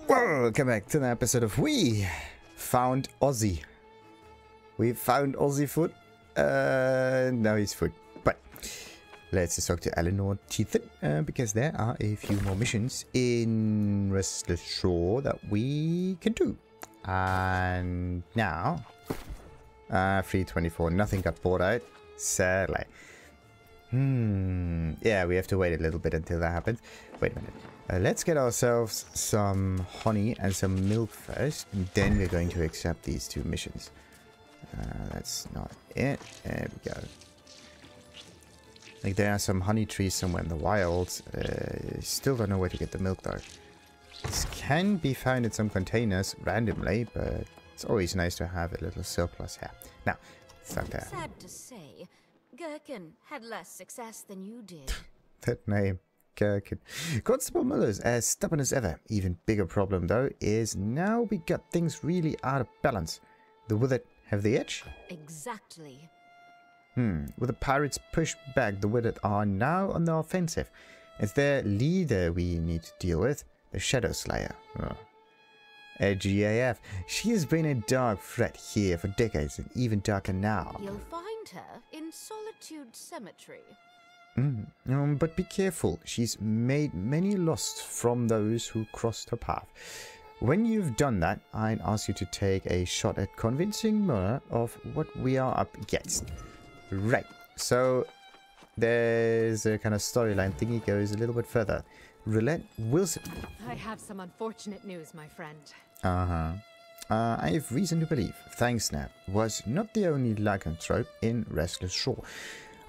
Welcome back to the episode of We Found Ozzy. We found Ozzy foot. Now he's foot. But let's just talk to Elinor Taethen, because there are a few more missions in Restless Shore that we can do. And now, 324, nothing got bought out, sadly. Yeah, we have to wait a little bit until that happens. Wait a minute. Let's get ourselves some honey and some milk first, and then we're going to accept these two missions. That's not it. There we go. Like, there are some honey trees somewhere in the wilds. Still don't know where to get the milk though. This can be found in some containers randomly, but it's always nice to have a little surplus here. Now, stop there. Sad to say, Gherkin had less success than you did. That name. Gherkin. Constable Muller's as stubborn as ever. Even bigger problem though is now we got things really out of balance. The Withered have the edge? Exactly. With the pirates pushed back, the Withered are now on the offensive. It's their leader we need to deal with, the Shadowslayer. Edgy AF. She has been a dark threat here for decades, and even darker now. You'll find her in Solitude Cemetery. But be careful. She's made many lost from those who crossed her path. When you've done that, I'd ask you to take a shot at convincing Muller of what we are up against. Right. So there's a kind of storyline thingy goes a little bit further. Rilette Wilson. I have some unfortunate news, my friend. I have reason to believe Thanksnap was not the only lycanthrope in Restless Shore.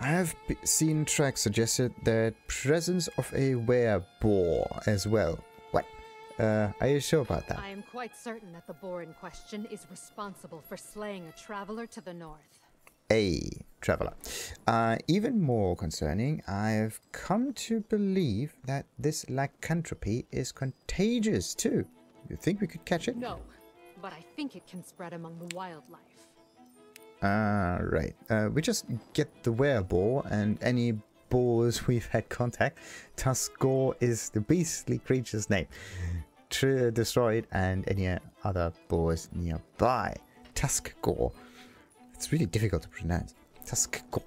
I have seen tracks suggested the presence of a were-boar as well. What? Are you sure about that? I am quite certain that the boar in question is responsible for slaying a traveler to the north. A traveler. Even more concerning, I have come to believe that this lycanthropy is contagious too. You think we could catch it? No, but I think it can spread among the wildlife. Right. We just get the were-boar and any boars we've had contact. Tuskgore is the beastly creature's name. Destroy it and any other boars nearby. Tuskgore. It's really difficult to pronounce. Tuskgore.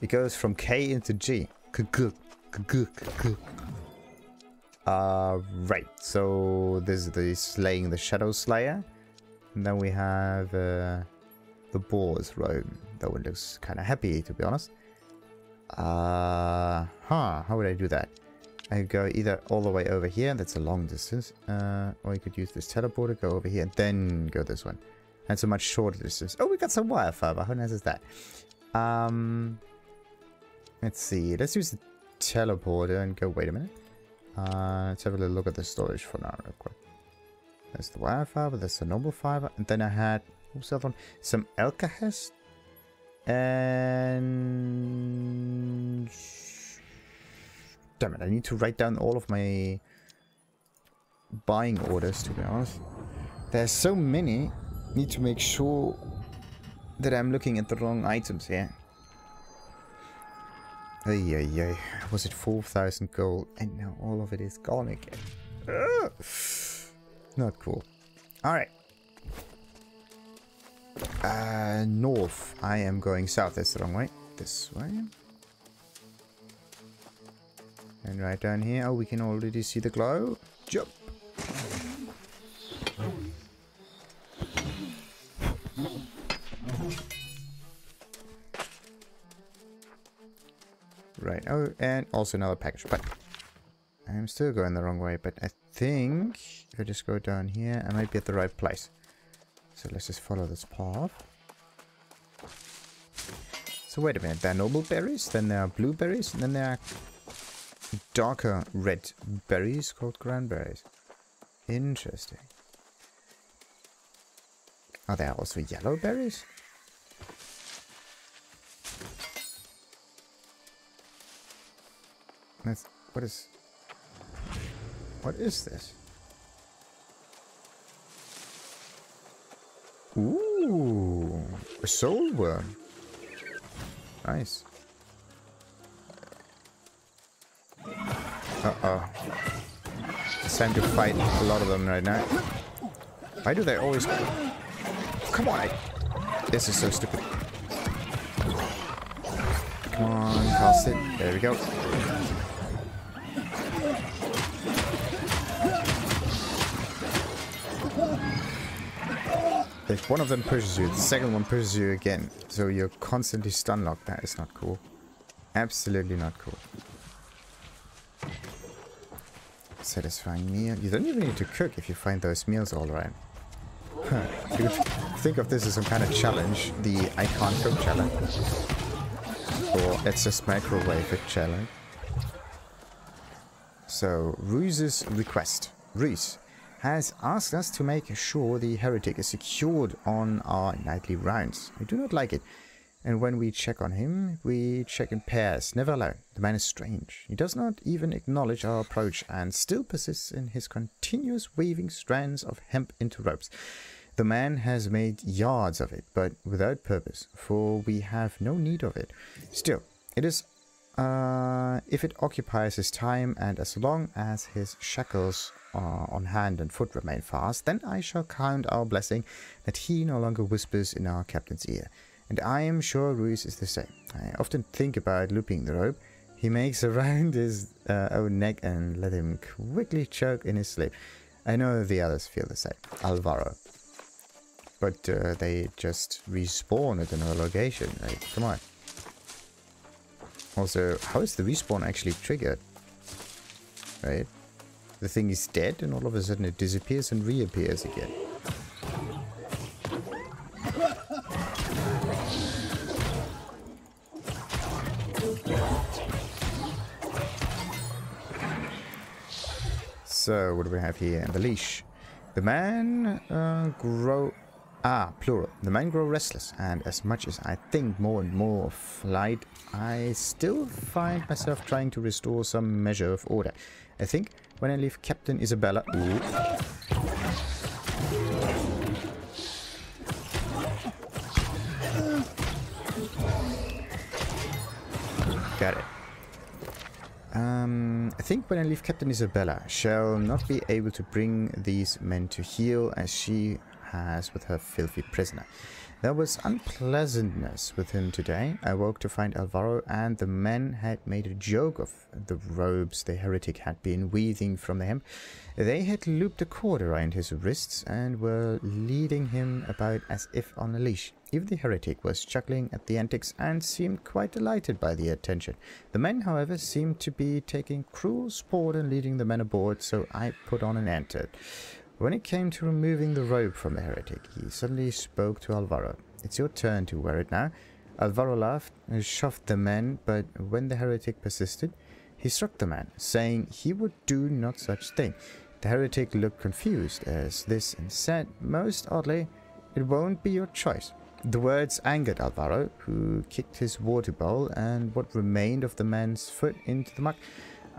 It goes from K into G. Right. So this is the slaying the Shadowslayer. And then we have the Boars roam. That one looks kind of happy, to be honest. How would I do that? I could go either all the way over here, that's a long distance, or you could use this teleporter, go over here, and then go this one. That's a much shorter distance. Oh, we got some wire fiber. How nice is that? Let's see. Let's use the teleporter and go. Wait a minute. Let's have a little look at the storage for now, real quick. There's the wire fiber. There's the normal fiber, and then I had what's the other one? Some alkahest and damn it! I need to write down all of my buying orders. To be honest, there's so many. Need to make sure that I'm looking at the wrong items here. Ay. Was it 4,000 gold? And now all of it is gone again. Ugh. Not cool. Alright. North. I am going south. That's the wrong way. This way. And right down here. Oh, we can already see the glow. Jump. Right, oh, and also another package, but I'm still going the wrong way, but I think if I just go down here, I might be at the right place. So let's just follow this path. So wait a minute, there are noble berries, then there are blueberries, and then there are darker red berries called cranberries. Interesting. Are there also yellow berries? What is this? Ooh, a soul worm. Nice. time to fight a lot of them right now. Why do they always... Come on! This is so stupid. Come on, cast it. There we go. If one of them pushes you, the second one pushes you again. So you're constantly stun locked. That is not cool. Absolutely not cool. Satisfying meal. You don't even need to cook if you find those meals all right. Huh. You would think of this as some kind of challenge. The I can't cook challenge. Or let's just microwave it challenge. So, Ruiz's request. Ruiz has asked us to make sure the heretic is secured on our nightly rounds. We do not like it. And when we check on him, we check in pairs, never alone. The man is strange. He does not even acknowledge our approach and still persists in his continuous weaving strands of hemp into ropes. The man has made yards of it, but without purpose, for we have no need of it. Still, it is, if it occupies his time and as long as his shackles on hand and foot remain fast, then I shall count our blessing that he no longer whispers in our captain's ear. And I am sure Ruiz is the same. I often think about looping the rope he makes around his own neck and let him quickly choke in his sleep. I know the others feel the same. Alvaro. But they just respawn at another location. Like, come on. Also, how is the respawn actually triggered? Right? The thing is dead and all of a sudden it disappears and reappears again. So, what do we have here? The leash. The man plural. The man grow restless, and as much as I think more and more of flight, I still find myself trying to restore some measure of order. I think when I leave Captain Isabella... Ooh. Got it. I think when I leave Captain Isabella, shall not be able to bring these men to heel as she has with her filthy prisoner. There was unpleasantness with him today. I woke to find Alvaro and the men had made a joke of the robes the heretic had been weaving from the hemp. They had looped a cord around his wrists and were leading him about as if on a leash. Even the heretic was chuckling at the antics and seemed quite delighted by the attention. The men, however, seemed to be taking cruel sport and leading the men aboard, so I put on and entered. When it came to removing the robe from the heretic, he suddenly spoke to Alvaro. "It's your turn to wear it now." Alvaro laughed and shoved the man, but when the heretic persisted, he struck the man, saying he would do not such thing. The heretic looked confused as this and said, most oddly, "It won't be your choice." The words angered Alvaro, who kicked his water bowl and what remained of the man's foot into the muck,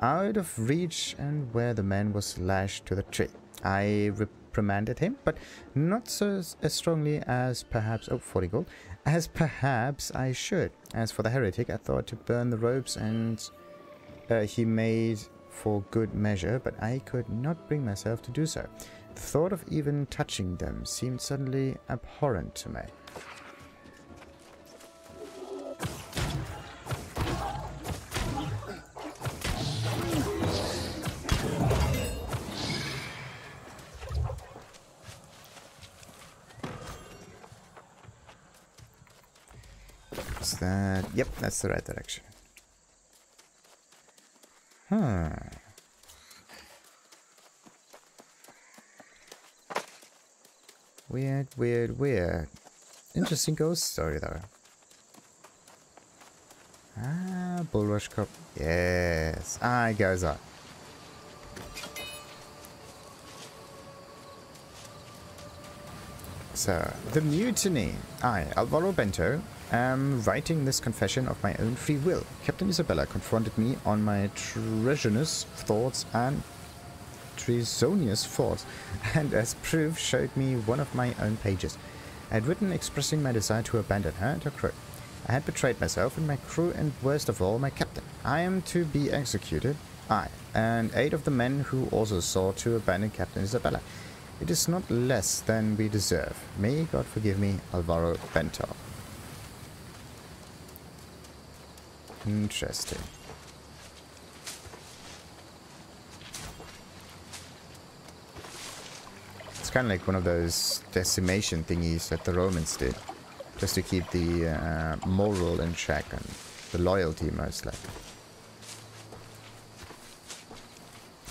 out of reach and where the man was lashed to the tree. I reprimanded him, but not so as strongly as perhaps... Oh, 40 gold. As perhaps I should. As for the heretic, I thought to burn the robes and he made for good measure, but I could not bring myself to do so. The thought of even touching them seemed suddenly abhorrent to me. Is that... Yep, that's the right direction. Huh. Weird, weird, weird. Interesting ghost story, though. Ah, Bulrush Cup. Yes. Ah, it goes on. So, the Mutiny. I, Alvaro Bento, am writing this confession of my own free will. Captain Isabella confronted me on my treasonous thoughts and and as proof showed me one of my own pages. I had written expressing my desire to abandon her and her crew. I had betrayed myself and my crew and worst of all, my captain. I am to be executed. Aye, and 8 of the men who also sought to abandon Captain Isabella. It is not less than we deserve. May God forgive me, Alvaro Bentor. Interesting. It's kind of like one of those decimation thingies that the Romans did, just to keep the moral in check and the loyalty, most likely.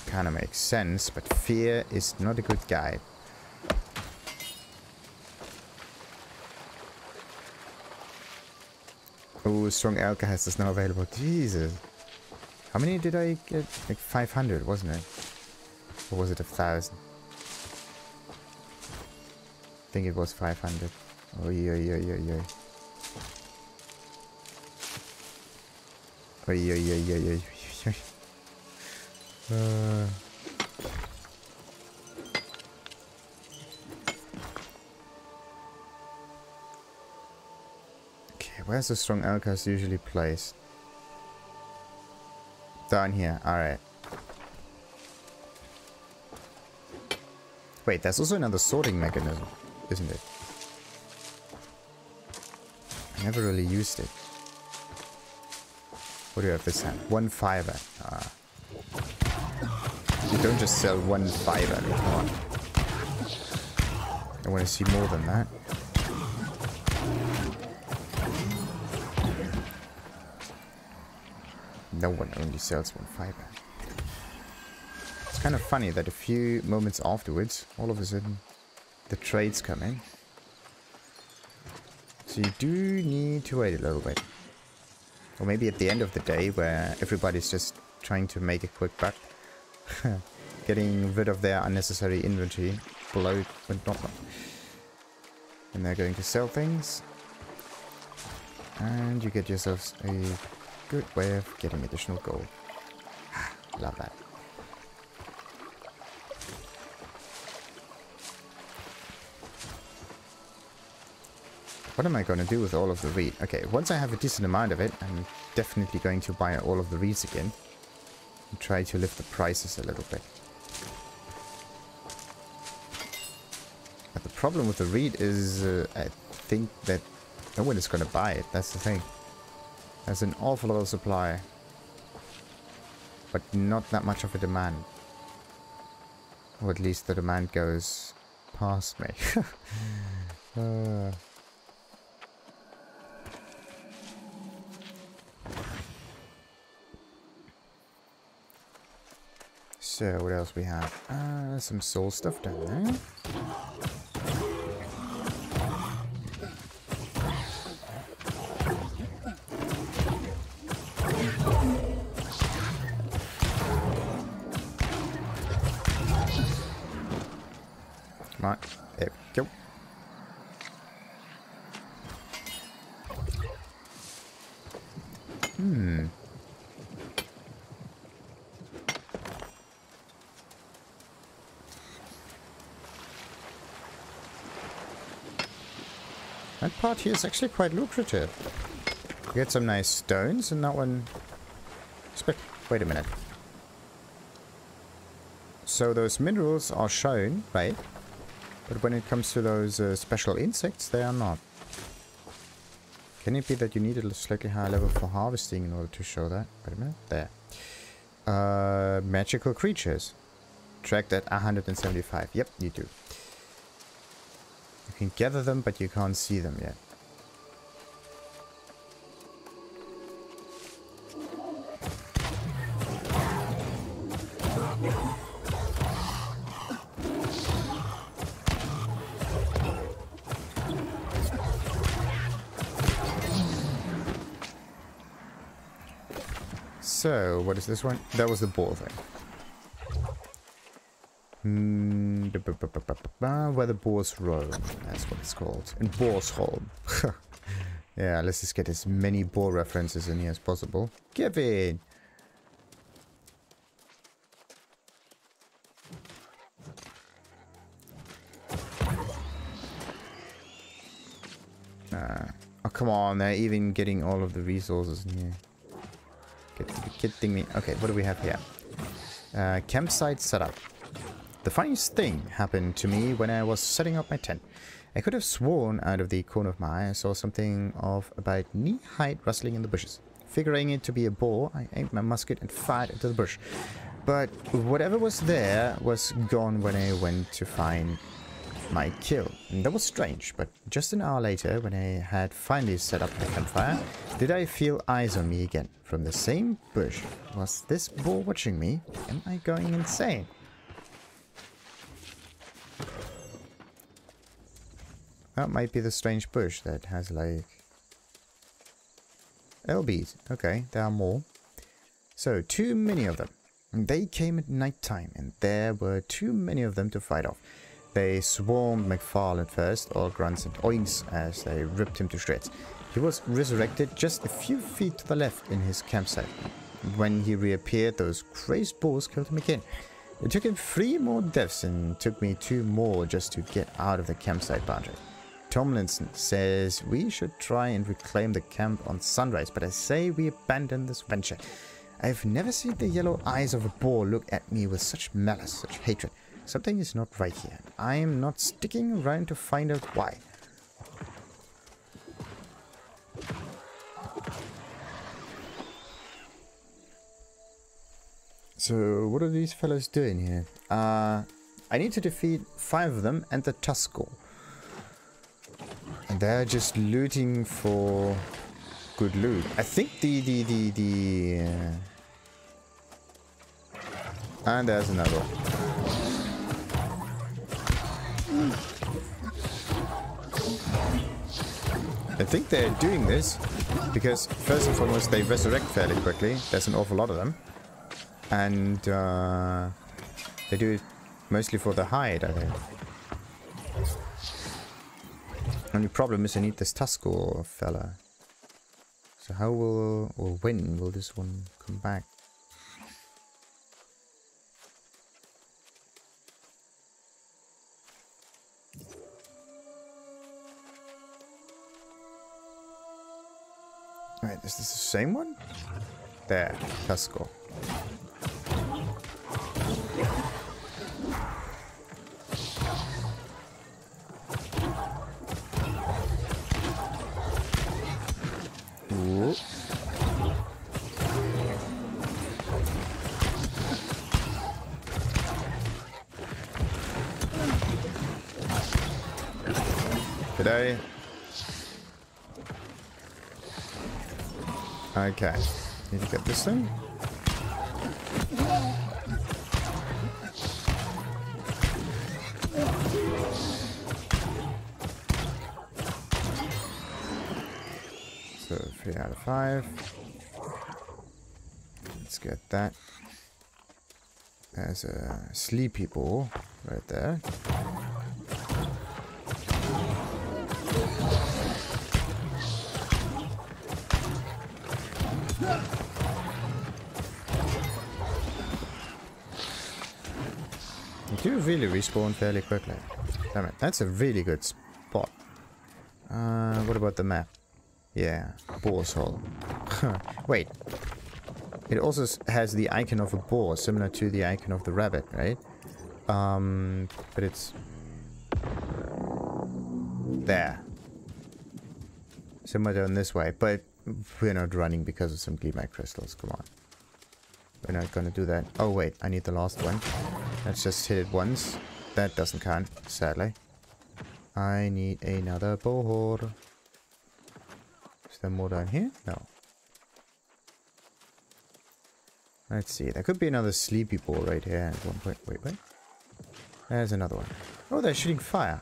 Kind of makes sense, but fear is not a good guide. Oh, strong alkahest is now available. Jesus. How many did I get? Like 500, wasn't it? Or was it 1,000? I think it was 500. Oh, yeah. Oh, yeah. Okay, where's the strong alcast usually placed? Down here, alright. Wait, there's also another sorting mechanism, isn't it? I never really used it. What do you have this time? 1 fiber. Ah. You don't just sell 1 fiber. Come on. I want to see more than that. No one only sells 1 fiber. It's kind of funny that a few moments afterwards, all of a sudden, the trades come in. So you do need to wait a little bit. Or maybe at the end of the day, where everybody's just trying to make a quick buck. Getting rid of their unnecessary inventory. Below, but not. And they're going to sell things. And you get yourselves a good way of getting additional gold. Love that. What am I going to do with all of the reed? Okay, once I have a decent amount of it, I'm definitely going to buy all of the reeds again. And try to lift the prices a little bit. But the problem with the reed is, I think that no one is going to buy it. That's the thing. There's an awful lot of supply. But not that much of a demand. Or at least the demand goes past me. So, what else we have? Some soul stuff down there. Come on. There we go. That part here is actually quite lucrative. You get some nice stones and that one... Wait a minute. So those minerals are shown, right? But when it comes to those special insects, they are not. Can it be that you need a slightly higher level for harvesting in order to show that? Wait a minute. There. Magical creatures. Tracked at 175. Yep, you do. You can gather them, but you can't see them yet. So, what is this one? That was the boar thing. Where the boars roam. That's what it's called. In Boarsholm. Yeah, let's just get as many boar references in here as possible. Kevin! Oh, come on. They're even getting all of the resources in here. Kidding me. Okay, what do we have here? Campsite setup. The funniest thing happened to me when I was setting up my tent. I could have sworn out of the corner of my eye I saw something of about knee-height rustling in the bushes. Figuring it to be a boar, I aimed my musket and fired into the bush. But whatever was there was gone when I went to find my kill. And that was strange, but just an hour later, when I had finally set up the campfire, did I feel eyes on me again from the same bush. Was this boar watching me? Am I going insane? That might be the strange bush that has like LBs. Okay, there are more. So, too many of them. They came at night time, and there were too many of them to fight off. They swarmed McFarlane first, all grunts and oinks as they ripped him to shreds. He was resurrected just a few feet to the left in his campsite. When he reappeared, those crazed boars killed him again. It took him 3 more deaths and took me 2 more just to get out of the campsite boundary. Tomlinson says we should try and reclaim the camp on sunrise, but I say we abandon this venture. I've never seen the yellow eyes of a boar look at me with such malice, such hatred. Something is not right here. I am not sticking around to find out why. So, what are these fellas doing here? I need to defeat 5 of them and the Tuskgore. And they're just looting for good loot. I think and there's another one. I think they're doing this because first and foremost they resurrect fairly quickly. There's an awful lot of them. And they do it mostly for the hide, I think. Only problem is I need this Tuskgore fella. So how will, or when will this one come back? Wait, is this the same one? There, Tuskgore. Ooh. Did I? Okay. Need to get this thing. So 3 out of 5. Let's get that. There's a sleepy boar right there. You do really respawn fairly quickly. Damn it, that's a really good spot. What about the map? Yeah, Boarsholm. Wait. It also has the icon of a boar, similar to the icon of the rabbit, right? But it's... there. Similar down this way, but we're not running because of some gleamite crystals, come on. We're not gonna do that. Oh wait, I need the last one. Let's just hit it once. That doesn't count, sadly. I need another boar. Is there more down here? No. Let's see. There could be another sleepy boar right here at one point. Wait, wait. There's another one. Oh, they're shooting fire.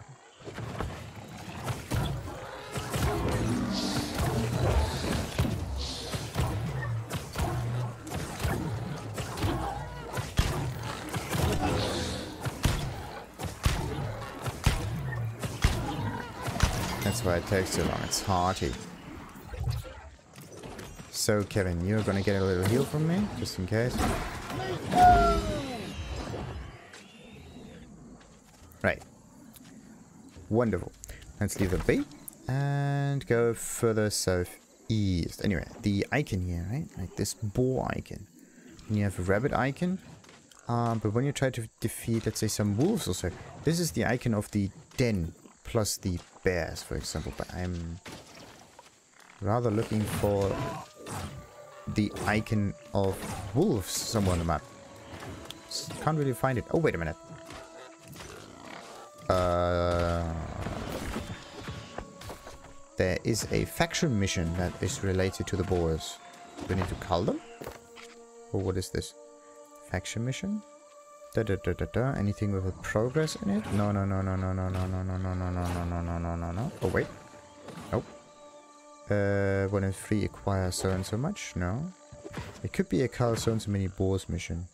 That's why it takes too long. It's hearty. So, Kevin, you're gonna get a little heal from me, just in case. Right. Wonderful. Let's leave it be and go further southeast. Anyway, the icon here, right? Like this boar icon. And you have a rabbit icon. But when you try to defeat, let's say, some wolves or so, this is the icon of the den plus the bears, for example. But I'm rather looking for the icon of wolves somewhere on the map. Can't really find it. Oh, wait a minute. There is a faction mission that is related to the Boars. Do we need to call them? Or what is this? Faction mission? Anything with a progress in it? No. Oh, wait. Nope. 1 and 3 acquire so and so much? No. It could be a Kyle so and so many Boars mission.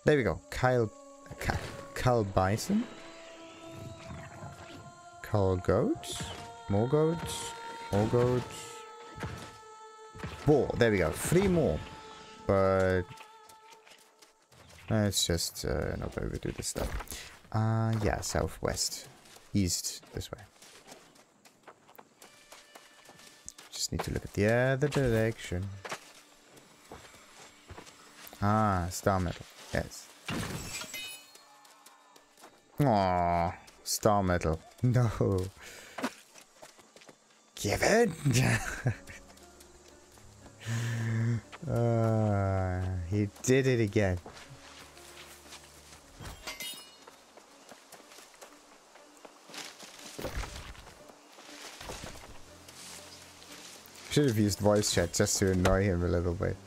There we go. Kyle Bison. Kyle Goats. More goats. More goats. Boar. There we go. 3 more. But it's just not where we do this stuff. Yeah, southwest. East. This way. Just need to look at the other direction. Star metal. Yes. Aww. Star metal. No. Give it! He did it again. Should have used voice chat just to annoy him a little bit.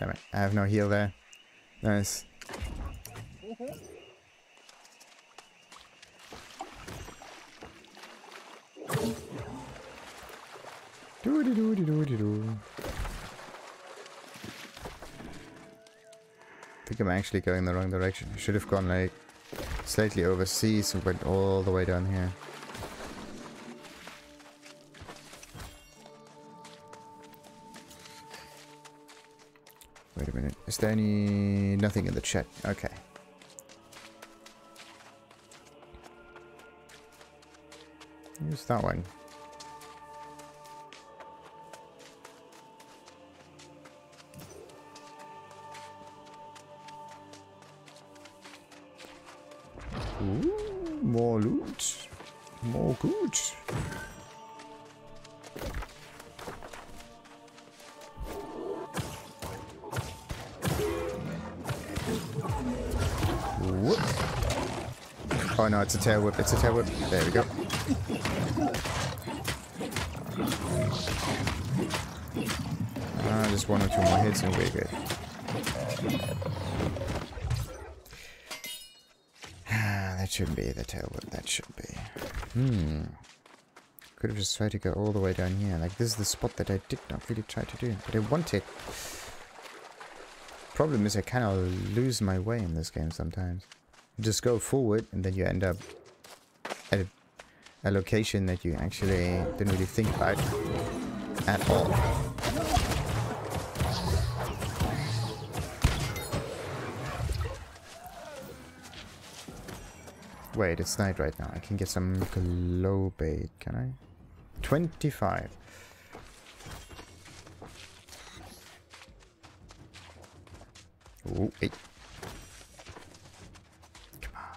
Damn it, I have no heal there. Nice. Doo-doo-doo-doo-doo-doo. I think I'm actually going the wrong direction. I should have gone like slightly overseas and went all the way down here. Wait a minute. Is there any... nothing in the chat? Okay. Use that one. Ooh, more loot. More good. Whoop. Oh no, it's a tail whip. It's a tail whip. There we go. Just 1 or 2 more hits and we're good. That shouldn't be the tail whip. That should be. Could have just tried to go all the way down here. Like, this is the spot that I did not really try to do. But I wanted. Problem is I kind of lose my way in this game sometimes. You just go forward and then you end up at a location that you actually didn't really think about at all. Wait, it's night right now. I can get some glow bait, can I? 25. Oh, wait. Come on.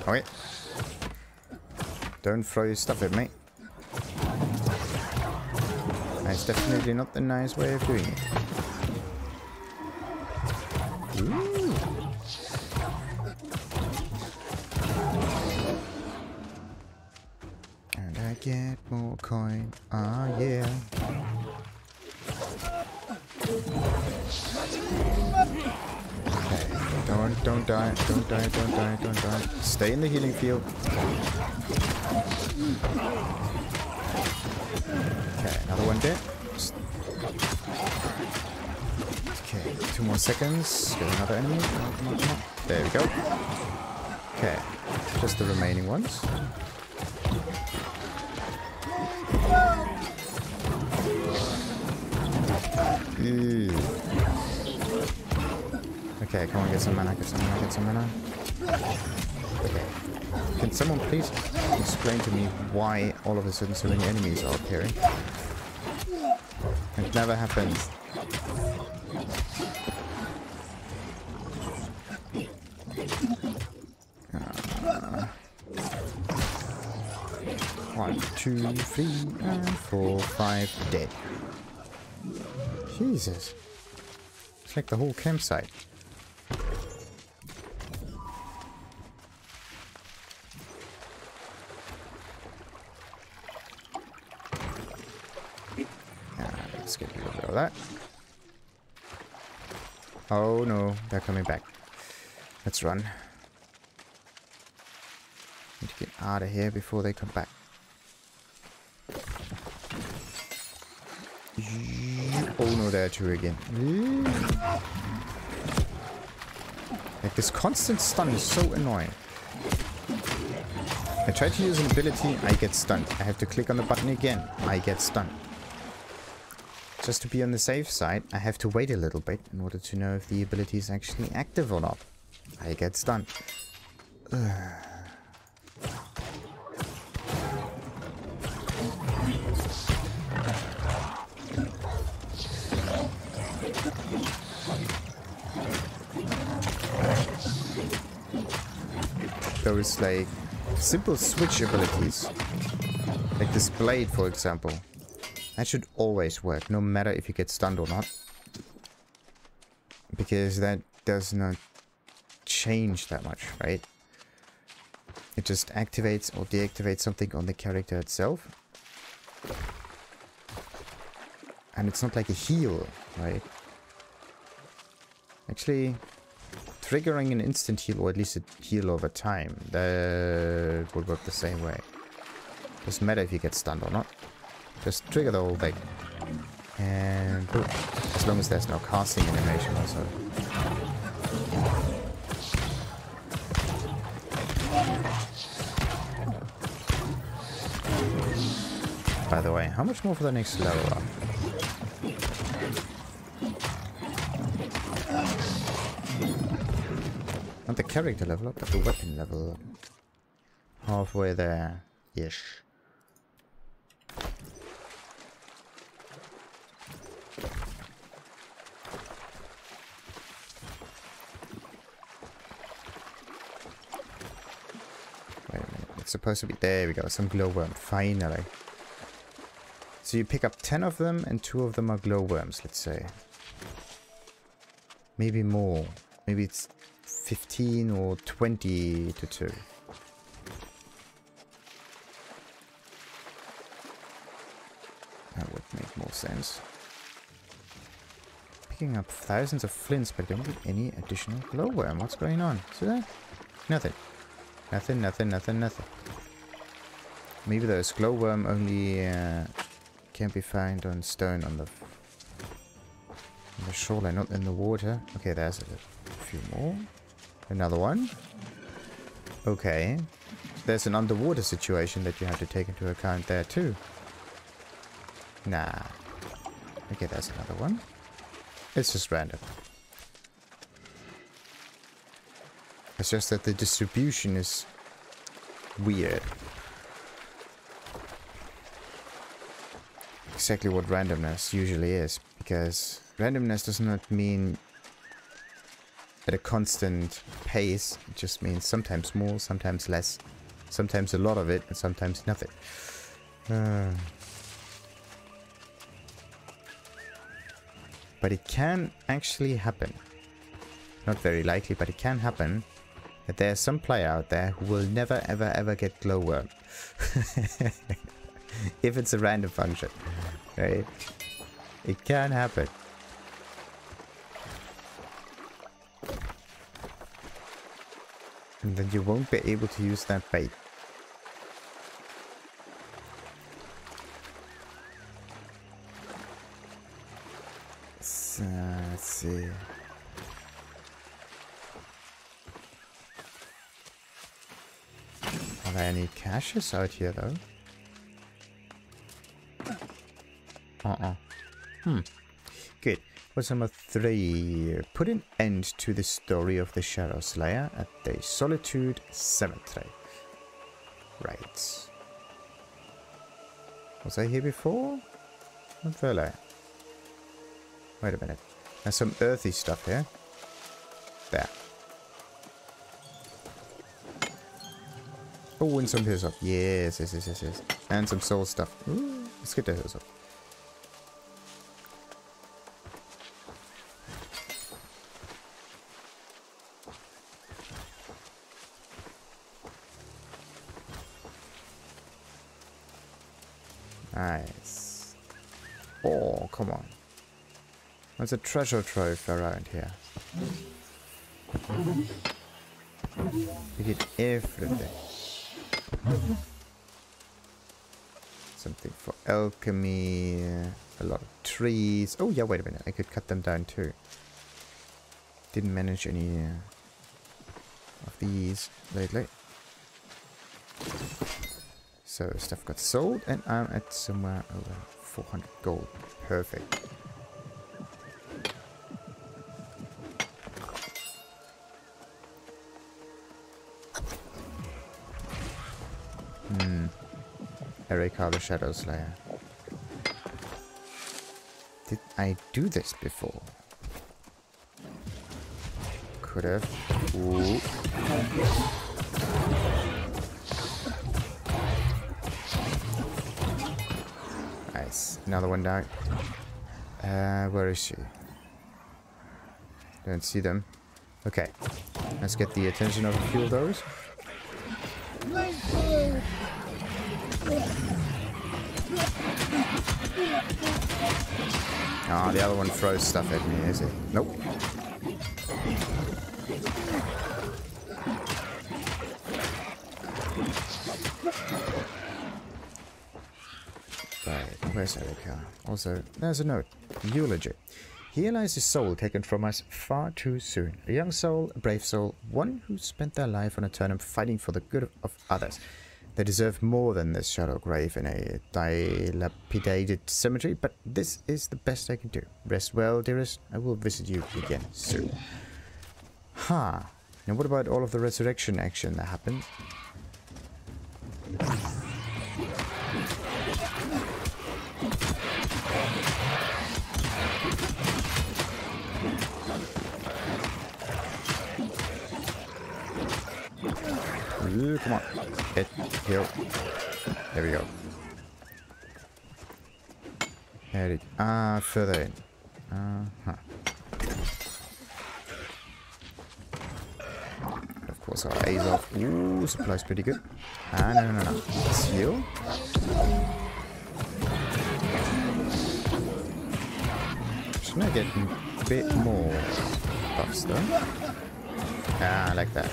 Okay. Don't throw your stuff at me. That's definitely not the nice way of doing it. Ooh. And I get more coin. Ah, yeah. Okay, Don't die. Don't die. Don't die. Don't die. Stay in the healing field. Okay, another one dead. Okay, 2 more seconds. Get another enemy. Come on, come on, come on. There we go. Okay, just the remaining ones. Ew. Okay, come on, get some mana, get some mana, get some mana. Okay. Can someone please explain to me why all of a sudden so many enemies are appearing? It never happens. One, 2, 3, and 4, 5 dead. Jesus. It's like the whole campsite. Let's get rid of that. Oh no, they're coming back. Let's run. Need to get out of here before they come back. Oh no, there are 2 again. Like, this constant stun is so annoying. I try to use an ability, I get stunned. I have to click on the button again, I get stunned. Just to be on the safe side, I have to wait a little bit in order to know if the ability is actually active or not. I get stunned. Those, like, simple switch abilities. Like this blade, for example. That should always work, no matter if you get stunned or not. Because that does not change that much, right? It just activates or deactivates something on the character itself. And it's not like a heal, right? Actually, triggering an instant heal, or at least a heal over time, that would work the same way. Doesn't matter if you get stunned or not. Just trigger the whole thing. And boom. As long as there's no casting animation also. By the way, how much more for the next level up? Not the character level up, but the weapon level up. Halfway there-ish. Wait a minute, it's supposed to be... There we go, some glowworm, finally. So you pick up 10 of them, and 2 of them are glowworms, let's say. Maybe more. Maybe it's 15 or 20 to 2. That would make more sense. Picking up thousands of flints, but don't get any additional glowworm. What's going on? See that? Nothing. Nothing, nothing, nothing, nothing. Maybe those glowworm only can be found on stone on the shoreline, not in the water. Okay, there's a few more. Another one. Okay. There's an underwater situation that you have to take into account there too. Nah. Okay, there's another one. It's just random. It's just that the distribution is weird. Exactly what randomness usually is, because randomness does not mean at a constant pace. It just means sometimes more, sometimes less, sometimes a lot of it, and sometimes nothing. But it can actually happen. Not very likely, but it can happen that there's some player out there who will never ever ever get glowworm. If it's a random function, right? It can happen. And then you won't be able to use that bait. So, let's see. Are there any caches out here though? Good. What's number 3? Put an end to the story of the Shadowslayer at the Solitude Cemetery. Right. Was I here before? Not really. Wait a minute. There's some earthy stuff here. There. Oh, and some hills up. Yes. And some soul stuff. Ooh, let's get the hills up. Nice. Oh, come on. There's a treasure trove around here. We did everything. Something for alchemy. A lot of trees. Oh yeah, wait a minute. I could cut them down too. Didn't manage any of these lately. So stuff got sold and I'm at somewhere over 400 gold. Perfect. Erika the Shadowslayer. Did I do this before? Could have. Ooh. Nice. Another one down. Where is she? Don't see them. Okay. Let's get the attention of a few of those. Ah, the other one throws stuff at me, is he? Nope. Right, where's Erika? Also, there's a note. Eulogy. Here lies a soul taken from us far too soon. A young soul, a brave soul, one who spent their life on a turnip fighting for the good of others. They deserve more than this shallow grave in a dilapidated cemetery, but this is the best I can do. Rest well, dearest. I will visit you again soon. Huh. And what about all of the resurrection action that happened? Ooh, come on. Hit, heal. There we go. There it is. Further in. Of course, our A's off. Ooh, supply's pretty good. No. Let's heal. Shouldn't I get a bit more buffs though? I like that.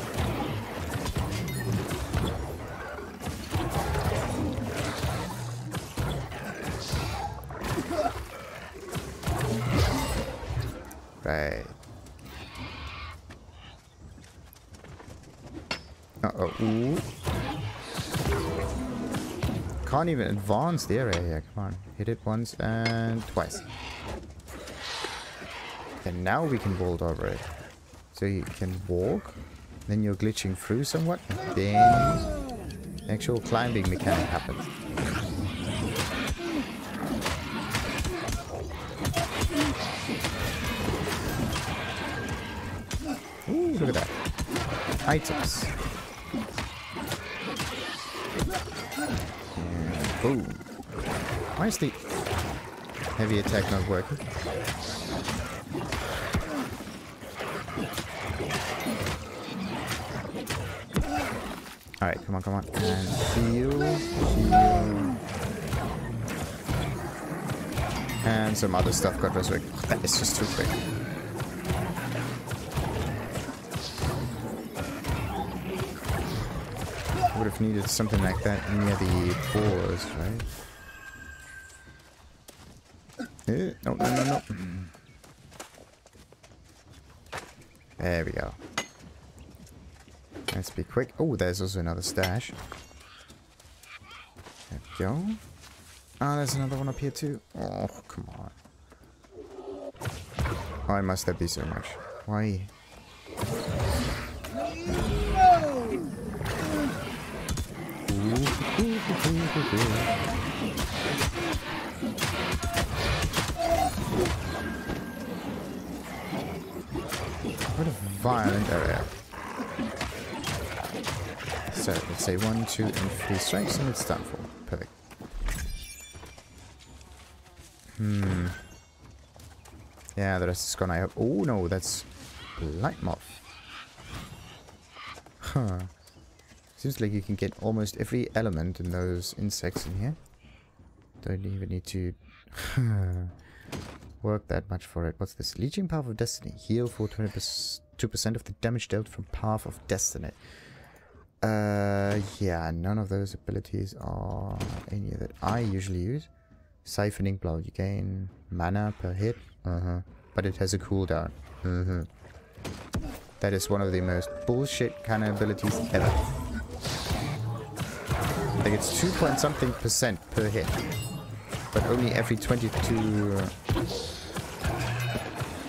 Right. Uh-oh. Ooh. Can't even advance the area here. Come on. Hit it once and twice. And now we can vault over it. So you can walk. Then you're glitching through somewhat. And then the actual climbing mechanic happens. Ooh, look at that. Items. And boom. Why is the heavy attack not working? Alright, come on. And heal. And some other stuff got resurrected. Oh, that is just too quick. would have needed something like that near the Boars, right? No, no, no, no. There we go. Let's be quick. Oh, there's also another stash. There we go. Ah, there's another one up here too. Oh, come on. Why must there be so much? Why? What a violent area. So, let's say 1, 2, and 3 strikes and it's done for. Perfect. Yeah, the rest is gone, I hope. Oh, no, that's light moth. Huh. Seems like you can get almost every element in those insects in here. Don't even need to work that much for it. What's this? Leeching Path of Destiny. Heal for 2% of the damage dealt from Path of Destiny. Yeah, none of those abilities are any that I usually use. Siphoning Blow. You gain mana per hit. But it has a cooldown. That is one of the most bullshit kind of abilities ever. I think it's 2-point-something% per hit. But only every 22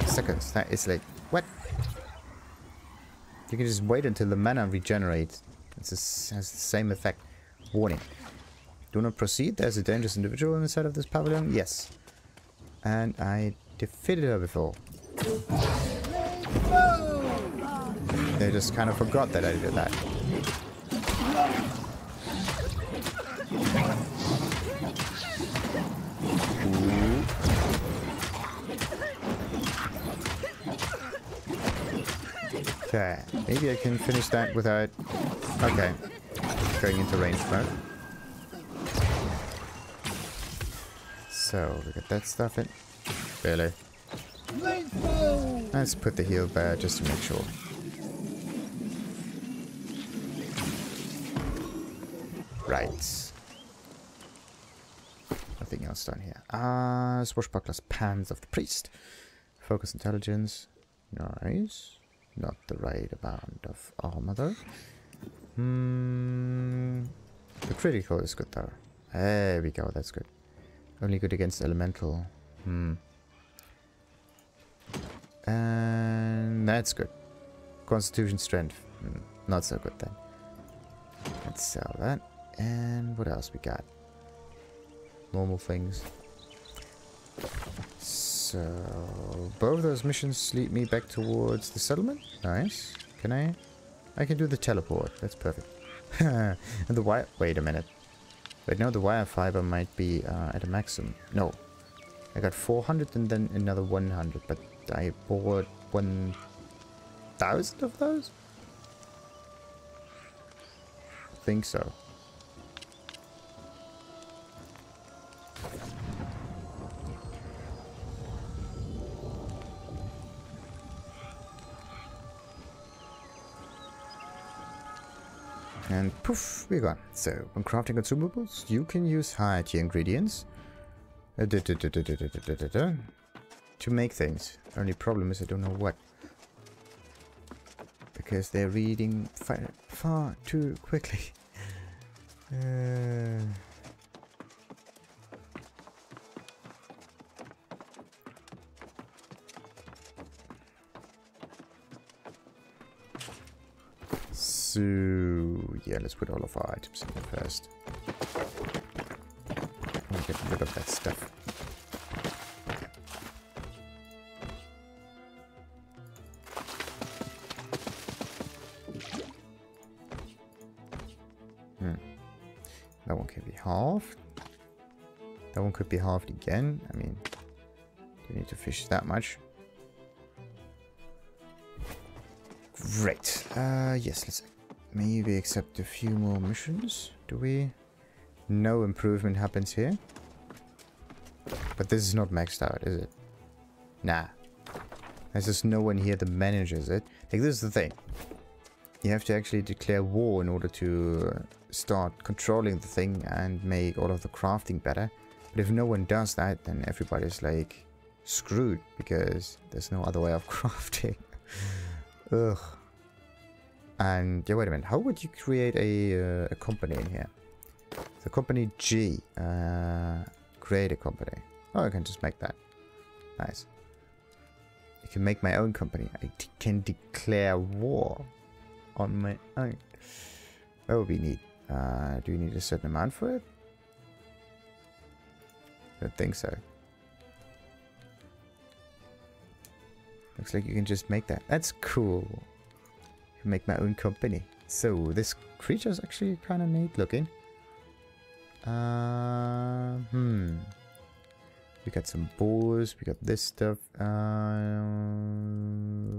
seconds. That is like, what? You can just wait until the mana regenerates. It has the same effect. Warning. Do not proceed. There's a dangerous individual inside of this pavilion. Yes. And I defeated her before. They just kind of forgot that I did that. Ooh. Okay, maybe I can finish that without... Okay, going into range mode. So, we got that stuff in. Really? Let's put the heal bear just to make sure. Right. Nothing else down here. Swashbuckler's Pants of the Priest. Focus intelligence. Nice. Not the right amount of armor though. The critical is good though. There we go, that's good. Only good against elemental. And that's good. Constitution strength. Not so good then. Let's sell that. And what else we got? Normal things. So both those missions lead me back towards the settlement. Nice. Can I? I can do the teleport. That's perfect. And the wire. Wait a minute. Wait, no, the wire fiber might be at a maximum. No. I got 400 and then another 100, but I bought 1,000 of those? I think so. And poof, we're gone. So, when crafting consumables, you can use higher tier ingredients to make things. Only problem is I don't know what. Because they're reading far too quickly. So, yeah, let's put all of our items in there first. I'll get rid of that stuff. That one can be halved. That one could be halved again. I mean, do you need to fish that much? Great. Yes, let's maybe accept a few more missions. Do we? No improvement happens here. But this is not maxed out, is it? Nah. There's just no one here that manages it. Like, this is the thing. You have to actually declare war in order to start controlling the thing and make all of the crafting better. But if no one does that, then everybody's like screwed because there's no other way of crafting. Ugh. And yeah, wait a minute. How would you create a company in here? The company G. Create a company. Oh, I can just make that. Nice. I can make my own company. I can declare war on my own. That would be neat. Do you need a certain amount for it? I don't think so. Looks like you can just make that. That's cool. I can make my own company. So this creature is actually kind of neat looking. We got some boars. We got this stuff.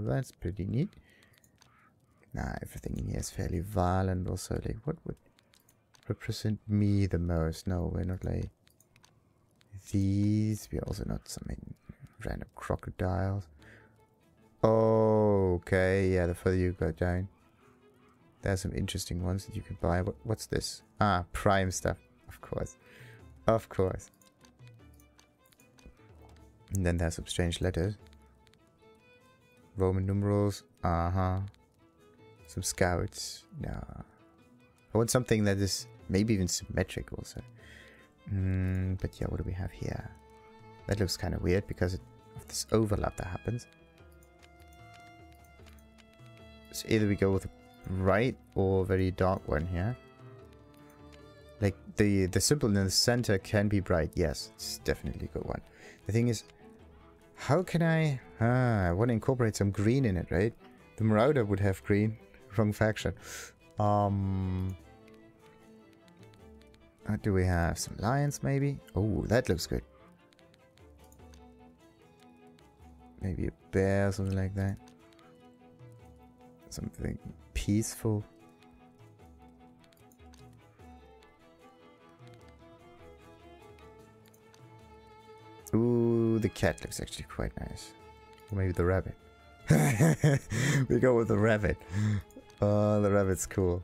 That's pretty neat. Nah, everything in here is fairly violent also. Like, what would represent me the most? No, we're not like these. We're also not some random crocodiles. Oh, okay. Yeah, the further you go down, there's some interesting ones that you can buy. What's this? Ah, prime stuff. Of course. Of course. And then there's some strange letters. Roman numerals. Some scouts. No. I want something that is maybe even symmetric also. But yeah, what do we have here? That looks kind of weird because of this overlap that happens. So either we go with a bright or very dark one here. Like the symbol in the center can be bright. Yes, it's definitely a good one. The thing is, how can I want to incorporate some green in it, right? The Marauder would have green. Wrong faction. What do we have? Some lions maybe? Oh, that looks good. Maybe a bear, something like that. Something peaceful. Ooh, the cat looks actually quite nice. Or maybe the rabbit. We go with the rabbit. Oh, the rabbit's cool.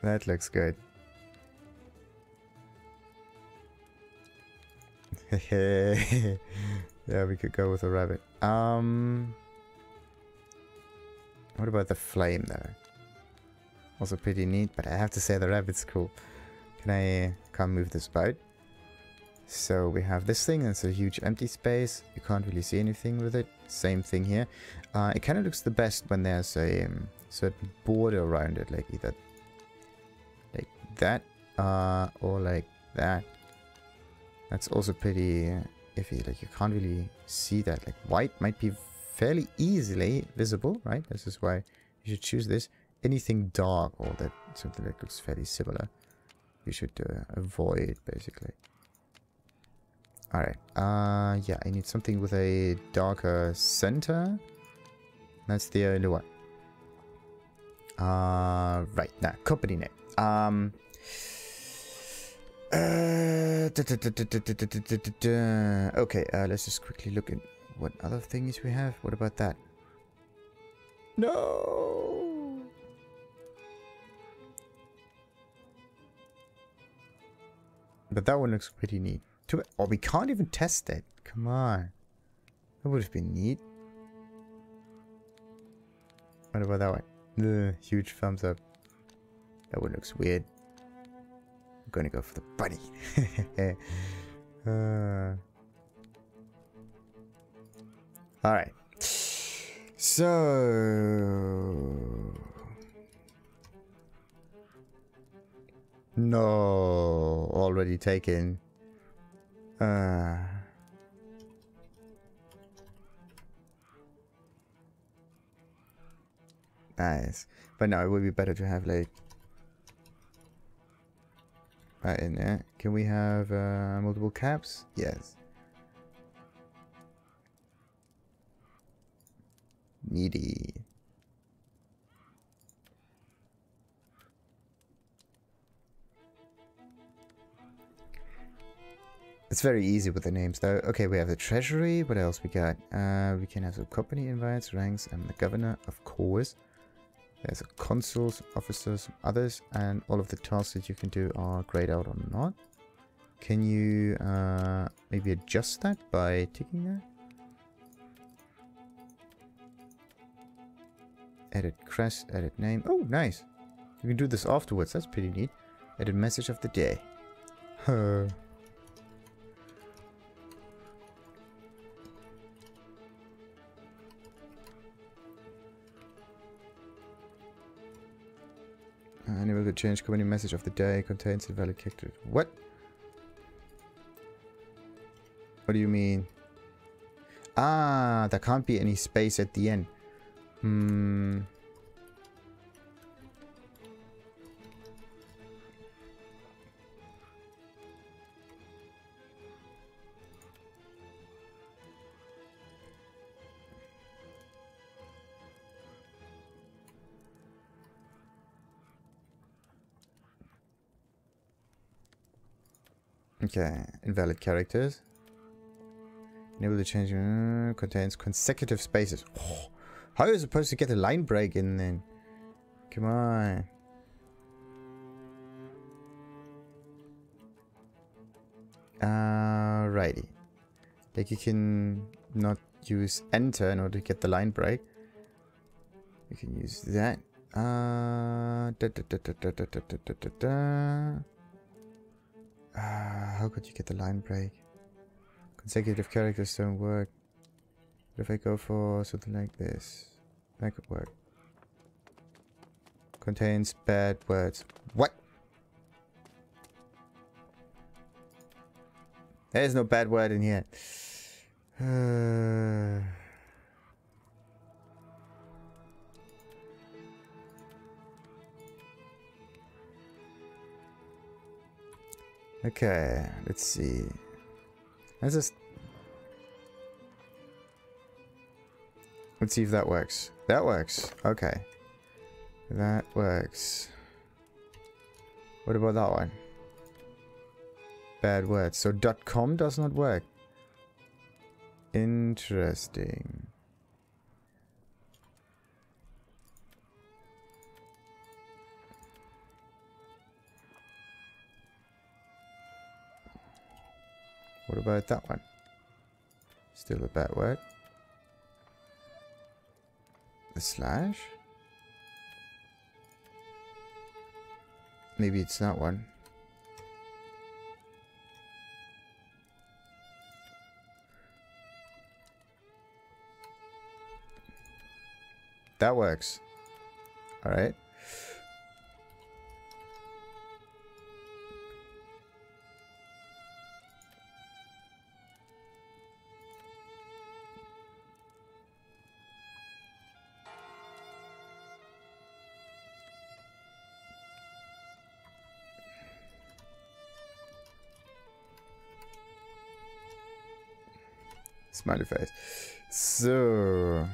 That looks good. Yeah, we could go with the rabbit. What about the flame though? Also pretty neat, but I have to say the rabbit's cool. Can't move this boat. So we have this thing, it's a huge empty space. You can't really see anything with it. Same thing here. It kind of looks the best when there's a certain border around it, like either like that or like that. That's also pretty iffy, like you can't really see that. Like white might be fairly easily visible, right? This is why you should choose this. Anything dark or that something that looks fairly similar, you should avoid basically. Alright, yeah, I need something with a darker center. That's the only one. Right, now, company name. Okay, let's just quickly look at what other things we have. What about that? No! But that one looks pretty neat. Oh, we can't even test it. Come on. That would have been neat. What about that one? Huge thumbs up. That one looks weird. I'm gonna go for the bunny. Alright. So... No. Already taken. Nice. But no, it would be better to have like right in there. Can we have multiple caps? Yes. Needy. It's very easy with the names though. Okay, we have the treasury. What else we got? We can have some company invites, ranks, and the governor, of course. There's a consuls, officers, others, and all of the tasks that you can do are grayed out or not. Can you maybe adjust that by ticking that? Edit crest, edit name. Oh, nice. You can do this afterwards. That's pretty neat. Edit message of the day. Enable the change company message of the day contains invalid character. What? What do you mean? Ah, there can't be any space at the end. Okay, invalid characters. Enable the change contains consecutive spaces. Oh, how are you supposed to get a line break in then? Come on. Alrighty. Like you can not use enter in order to get the line break. You can use that. How could you get the line break? Consecutive characters don't work. What if I go for something like this? That could work. Contains bad words. What? There's no bad word in here. Okay, let's see. Let's see if that works. That works. Okay. That works. What about that one? Bad words. So .com does not work. Interesting. What about that one? Still a bad word. The slash? Maybe it's that one. That works. Alright. Smiley face. So...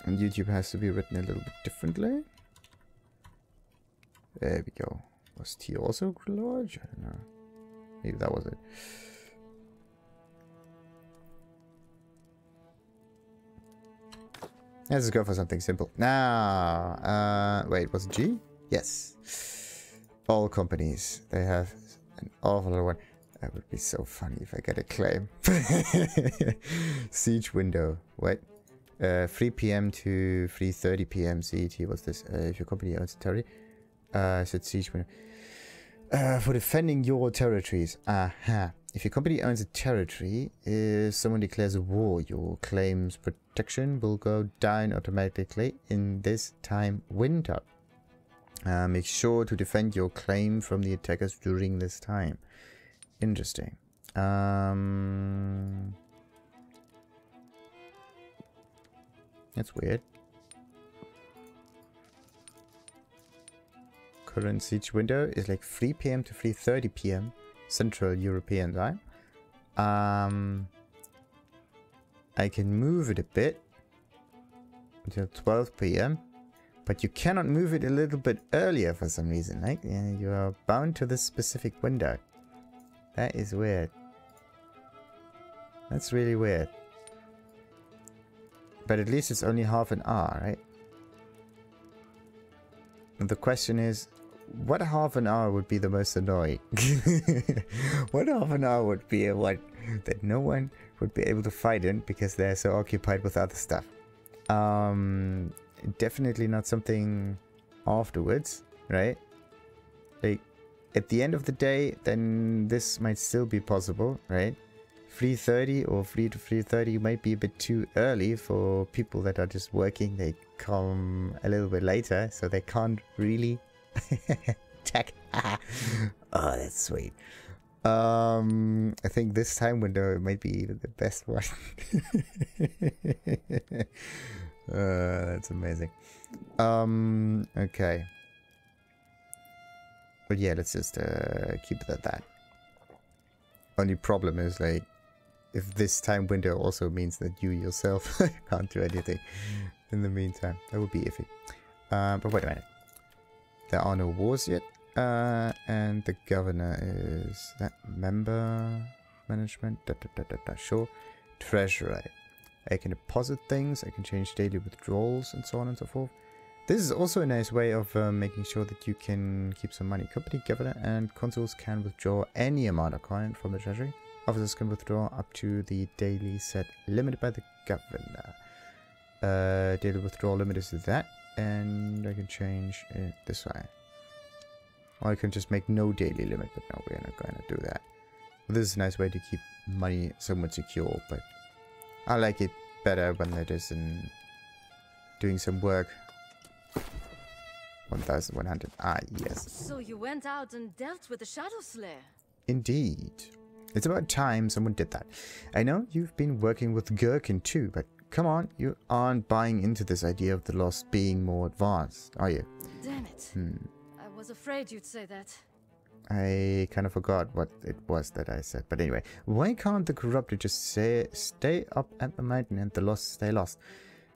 and YouTube has to be written a little bit differently. There we go. Was T also large? I don't know. Maybe that was it. Let's just go for something simple. Now, wait, was it G? Yes. All companies, they have an awful lot of one. That would be so funny if I get a claim. Siege window. What? 3 p.m. to 3:30 p.m. CET. What's this? If your company owns a territory, said siege window. For defending your territories. Aha. If your company owns a territory, if someone declares a war, your claims protection will go down automatically in this time window. Make sure to defend your claim from the attackers during this time. Interesting. That's weird. Current siege window is like 3 p.m. to 3:30 p.m. Central European time. I can move it a bit until 12 p.m. But you cannot move it a little bit earlier for some reason. Like, yeah, you are bound to this specific window. That is weird. That's really weird. But at least it's only half an hour, right? And the question is, what half an hour would be the most annoying? What half an hour would be a one that no one would be able to fight in because they're so occupied with other stuff? Definitely not something afterwards, right? Like, at the end of the day, then this might still be possible, right? 3:30 or 3 to 3:30 might be a bit too early for people that are just working. They come a little bit later, so they can't really check. Oh, that's sweet. I think this time window might be the best one. That's amazing. Okay. But yeah, let's just keep it at that. Only problem is, like, if this time window also means that you yourself can't do anything in the meantime, that would be iffy. But wait a minute. There are no wars yet. And the governor is that member management. Sure. Treasurer. I can deposit things. I can change daily withdrawals and so on and so forth. This is also a nice way of making sure that you can keep some money. Company, governor, and consuls can withdraw any amount of coin from the treasury. Officers can withdraw up to the daily set limited by the governor. Daily withdrawal limit is that, and I can change it this way. Or I can just make no daily limit, but no, we're not going to do that. This is a nice way to keep money somewhat secure, but I like it better when it is in doing some work. 1,100. Ah, yes. So you went out and dealt with the Shadowslayer? Indeed. It's about time someone did that. I know you've been working with Gherkin too, but come on, you aren't buying into this idea of the Lost being more advanced, are you? Damn it. I was afraid you'd say that. I kind of forgot what it was that I said. But anyway, why can't the corrupted just stay up at the mountain and the Lost stay lost?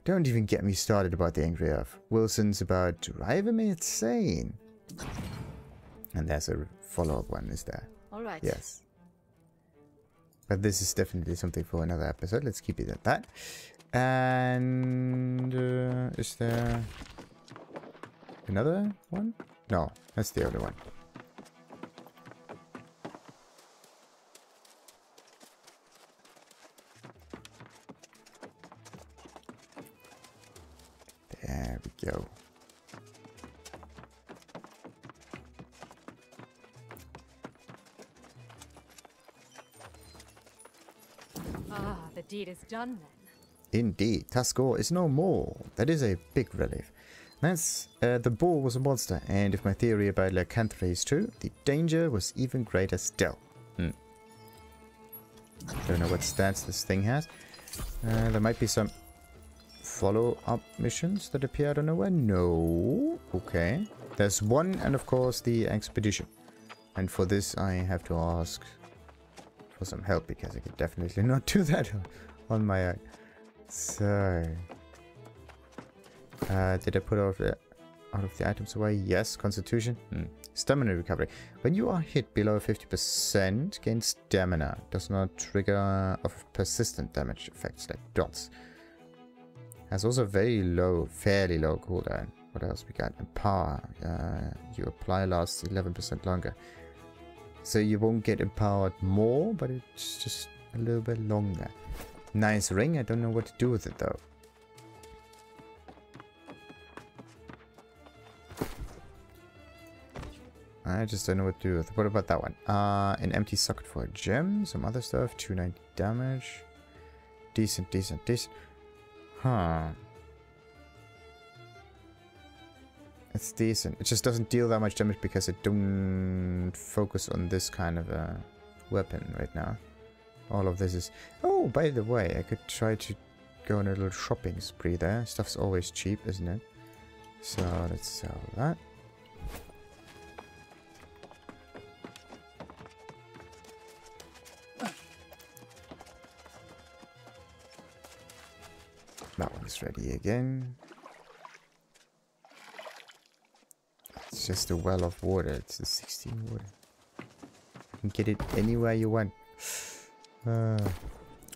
Don't even get me started about the Angry Earth. Wilson's about driving me insane. And there's a follow-up one, is there? Alright. Yes. But this is definitely something for another episode. Let's keep it at that. And is there another one? No, that's the other one. There we go. Ah, the deed is done then. Indeed, Tuskgore is no more. That is a big relief. That's, the boar was a monster, and if my theory about lycanthropy is true, the danger was even greater still. Don't know what stats this thing has. There might be some follow-up missions that appear out of nowhere. No. Okay. There's one, and of course the expedition. And for this I have to ask for some help, because I could definitely not do that on my own. So, did I put out of the items away? Yes. Constitution. Stamina recovery. When you are hit below 50%, gain stamina. Does not trigger of persistent damage effects like dots. Has also very low, fairly low cooldown. What else we got? Empower. You apply lasts 11% longer. So you won't get empowered more, but it's just a little bit longer. Nice ring. I don't know what to do with it though. I just don't know what to do with it. What about that one? An empty socket for a gem. Some other stuff. 290 damage. Decent, decent, decent. Huh. It's decent. It just doesn't deal that much damage because it don't focus on this kind of a weapon right now. All of this is... Oh, by the way, I could try to go on a little shopping spree there. Stuff's always cheap, isn't it? So let's sell that. That one's ready again. It's just a well of water. It's a 16 water. You can get it anywhere you want.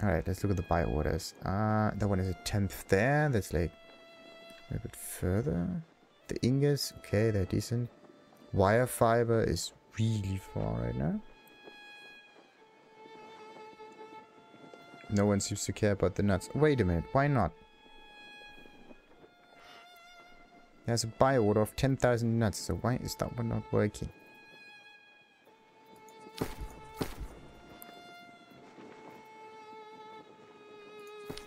Alright, let's look at the buy orders. That one is a 10th there. That's like a little bit further. The ingots, okay, they're decent. Wire fiber is really far right now. No one seems to care about the nuts. Wait a minute, why not? There's a buy order of 10,000 nuts, so why is that one not working?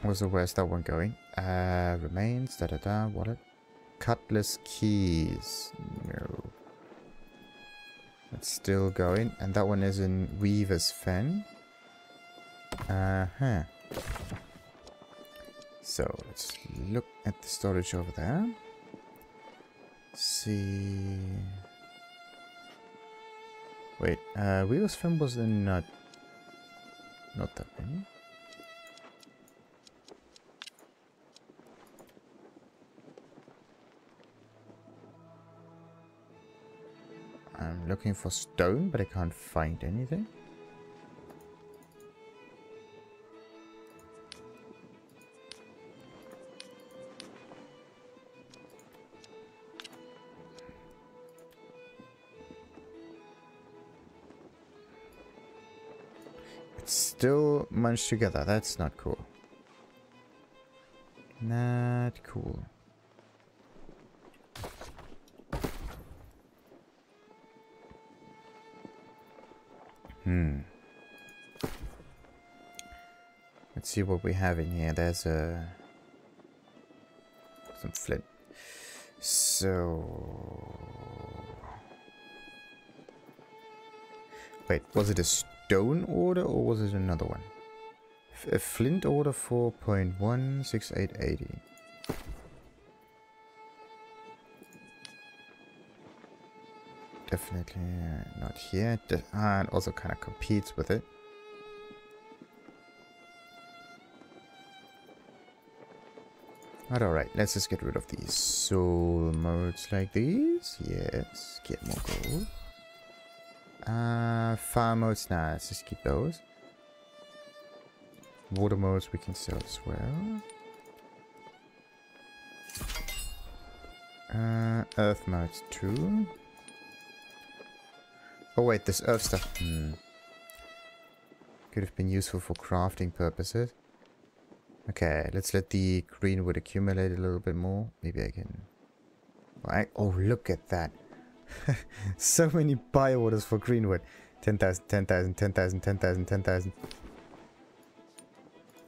Also, where's that one going? Remains, wallet. Cutlass keys. No. It's still going. And that one is in Weaver's Fen. So, let's look at the storage over there. See. Wait, Weaver's Fen was not that many. I'm looking for stone, but I can't find anything. It's still munched together. That's not cool. Not cool. Let's see what we have in here. There's some flint. So wait, was it a stone order or was it another one? A flint order 4.16880. Definitely not here. And also kind of competes with it. But alright, let's just get rid of these soul modes like these. Yes, get more gold. Fire modes, nah, let's just keep those. Water modes we can sell as well. Earth modes too. Oh wait, this earth stuff. Could have been useful for crafting purposes. Okay, let's let the greenwood accumulate a little bit more. Maybe I can... Oh, look at that. So many buy orders for greenwood. 10,000, 10,000, 10,000, 10,000, 10,000.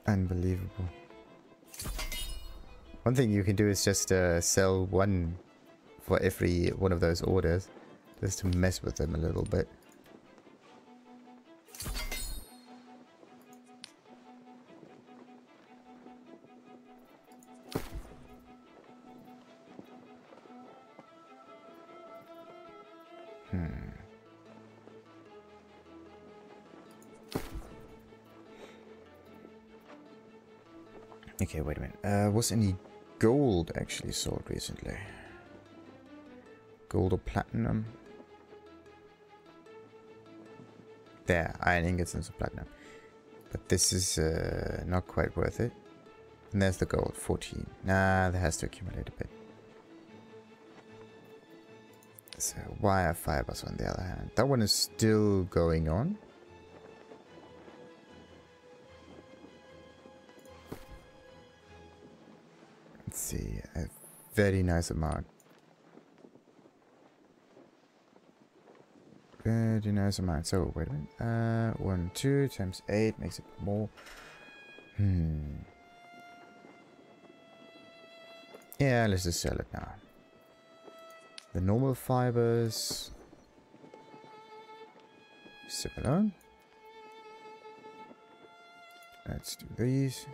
Unbelievable. One thing you can do is just sell one for every one of those orders. Just to mess with them a little bit. Okay, wait a minute. Was any gold actually sold recently? Gold or platinum? There, iron ingots and some platinum. But this is not quite worth it. And there's the gold, 14. Nah, that has to accumulate a bit. So, wire fibers on the other hand. That one is still going on. Let's see, a very nice amount. Very nice amount. So, wait a minute. 1, 2 times 8 makes it more. Yeah, let's just sell it now. The normal fibers. Similar. Let's do these.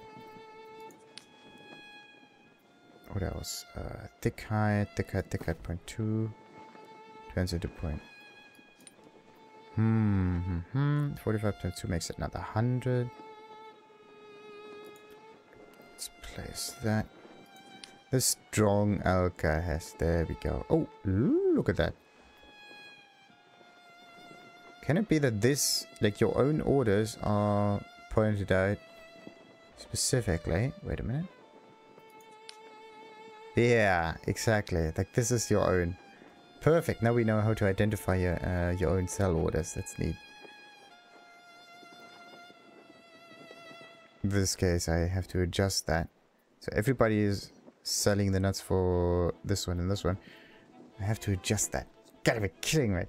What else? Thick height 0.2 turns into 45.2 makes it another 100. Let's place that. The strong alka has. There we go. Oh, look at that. Can it be that this, like your own orders, are pointed out Specifically, wait a minute. Yeah, exactly. Like this is your own. Perfect. Now we know how to identify your own sell orders. That's neat. In this case, I have to adjust that. So everybody is selling the nuts for this one and this one. I have to adjust that. Gotta be kidding me.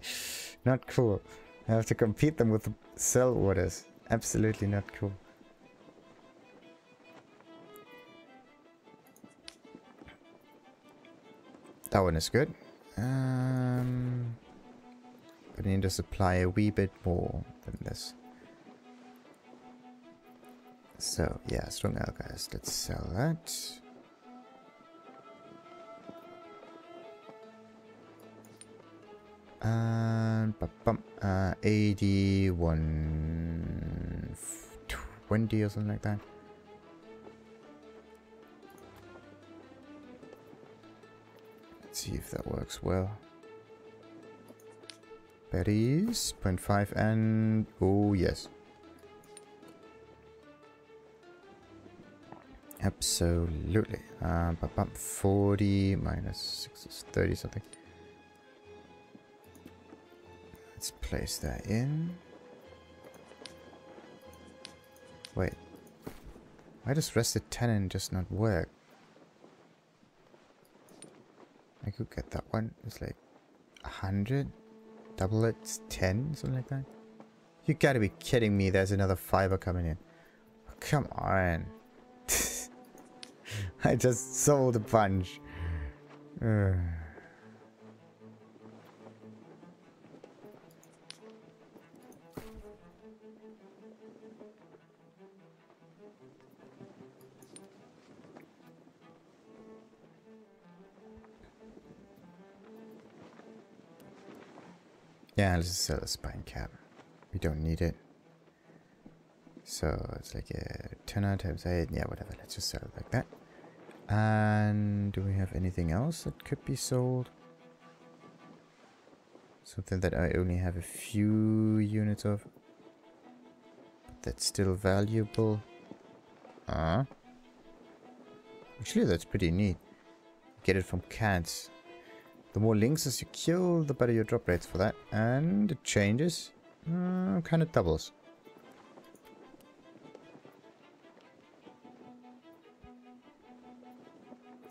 Not cool. I have to compete them with the sell orders. Absolutely not cool. That one is good. But I need to supply a wee bit more than this. So, yeah, strong alchemist. Let's sell that. And 8120 or something like that. Let's see if that works well. Berries 0.5 and oh yes. Absolutely. 40 minus 6 is 30 something. Let's place that in. Wait. Why does rested tenon just not work? I could get that one. It's like 100. Double it's 10, something like that. You gotta be kidding me. There's another fiber coming in. Oh, come on. I just sold a bunch. Yeah, let's just sell a spine cap. We don't need it. So it's like a 10 times 8. Yeah, whatever. Let's just sell it like that. And do we have anything else that could be sold? Something that I only have a few units of. But that's still valuable. Actually, that's pretty neat. Get it from cats. The more lynxes you kill, the better your drop rates for that. And it changes. Kind of doubles.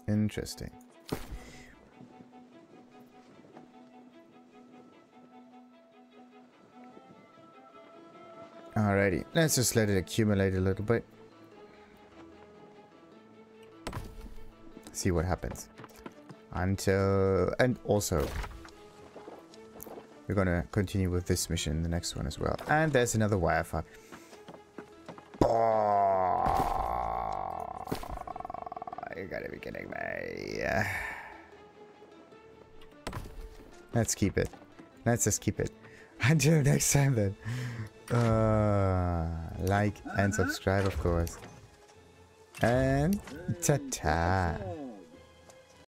Interesting. Alrighty, let's just let it accumulate a little bit. See what happens. Until... And also... We're gonna continue with this mission in the next one as well. And there's another wirefuck. You gotta be kidding me. Let's keep it. Let's just keep it. Until next time then. Like and subscribe, of course. And ta-ta.